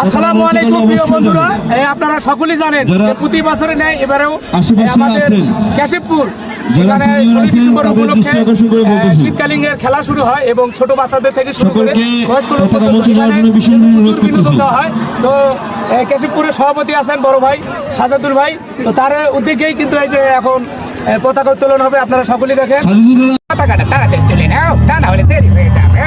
আসসালামু আলাইকুম প্রিয় বন্ধুরা, আপনারা সকলেই জানেন যে প্রতি বছরে নেয় এবারেও আমাদের কাশিমপুর এখানে 16 ডিসেম্বর উপলক্ষে শীতকালীন খেলা শুরু হয় এবং ছোট বাচ্চাদের থেকে শুরু করে বয়স্ক লোক পর্যন্ত বিনোদন দেওয়া হয়। তো কাশিমপুরের সভাপতি আছেন বড় ভাই সাজাদুর ভাই, তো তার উদ্যোগেই কিন্তু এই যে এখন পতাকা উত্তোলন হবে, আপনারা সকলেই দেখেন। পতাকাটা তাড়াতাড়ি চলে নাও, তা না হলে দেরি হয়ে যাবে।